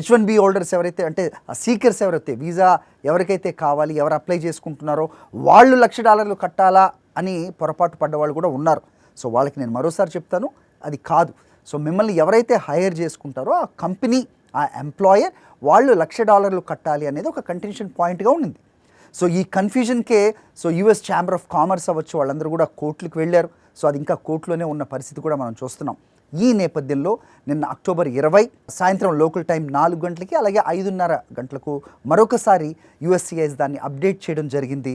H1B holders ఎవరైతే అంటే seekers ఎవరైతే వీసా ఎవరికైతే కావాలి, ఎవరు అప్లై చేసుకుంటున్నారో వాళ్ళు $1,00,000 కట్టాలా అని పొరపాటు పడ్డవాళ్ళు కూడా ఉన్నారు. సో వాళ్ళకి నేను మరోసారి చెప్తాను, అది కాదు. సో మిమ్మల్ని ఎవరైతే హైర్ చేసుకుంటారో ఆ కంపెనీ, ఆ ఎంప్లాయర్ వాళ్ళు $1,00,000 కట్టాలి అనేది ఒక కంటెన్షన్ పాయింట్గా ఉండింది. సో ఈ కన్ఫ్యూజన్కే యూఎస్ ఛాంబర్ ఆఫ్ కామర్స్ అవ్వచ్చు, వాళ్ళందరూ కూడా కోర్టులకు వెళ్ళారు. సో అది ఇంకా కోర్టులోనే ఉన్న పరిస్థితి కూడా మనం చూస్తున్నాం. ఈ నేపథ్యంలో నిన్న అక్టోబర్ 20 సాయంత్రం లోకల్ టైం 4 గంటలకి అలాగే 5:30 గంటలకు మరొకసారి యూఎస్సిఐస్ దాన్ని అప్డేట్ చేయడం జరిగింది.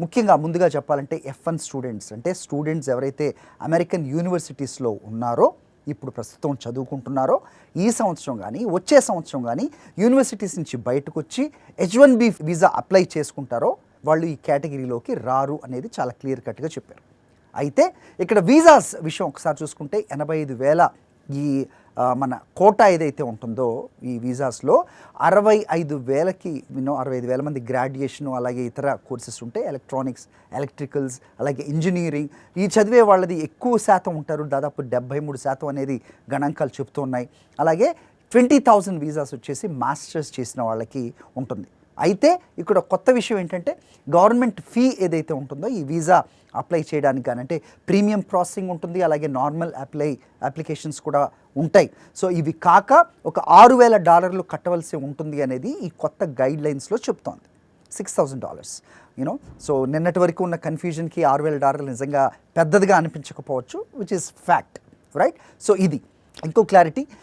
ముఖ్యంగా ముందుగా చెప్పాలంటే F1 స్టూడెంట్స్, అంటే స్టూడెంట్స్ ఎవరైతే అమెరికన్ యూనివర్సిటీస్లో ఉన్నారో, ఇప్పుడు ప్రస్తుతం చదువుకుంటున్నారో, ఈ సంవత్సరం కానీ వచ్చే సంవత్సరం కానీ యూనివర్సిటీస్ నుంచి బయటకు వచ్చి H1B వీసా అప్లై చేసుకుంటారో వాళ్ళు ఈ కేటగిరీలోకి రారు అనేది చాలా క్లియర్ కట్గా చెప్పారు. అయితే ఇక్కడ వీసాస్ విషయం ఒకసారి చూసుకుంటే 85,000 ఈ మన కోటా ఏదైతే ఉంటుందో ఈ వీసాస్లో 65,000కి 65,000 మంది గ్రాడ్యుయేషను అలాగే ఇతర కోర్సెస్ ఉంటాయి. ఎలక్ట్రానిక్స్, ఎలక్ట్రికల్స్, అలాగే ఇంజనీరింగ్ ఈ చదివే వాళ్ళది ఎక్కువ శాతం ఉంటారు. దాదాపు 73% అనేది గణాంకాలు చెప్తున్నాయి. అలాగే 20,000 వీసాస్ వచ్చేసి మాస్టర్స్ చేసిన వాళ్ళకి ఉంటుంది. అయితే ఇక్కడ కొత్త విషయం ఏంటంటే గవర్నమెంట్ ఫీ ఏదైతే ఉంటుందో ఈ వీసా అప్లై చేయడానికి కానీ, అంటే ప్రీమియం ప్రాసెసింగ్ ఉంటుంది, అలాగే నార్మల్ అప్లికేషన్స్ కూడా ఉంటాయి. సో ఇవి కాక ఒక $6,000 కట్టవలసి ఉంటుంది అనేది ఈ కొత్త గైడ్ లైన్స్లో చెప్తోంది. $6,000 సో నిన్నటి వరకు ఉన్న కన్ఫ్యూజన్కి $6,000 నిజంగా పెద్దదిగా అనిపించకపోవచ్చు, which is fact, right? So ఇది ఇంకో క్లారిటీ.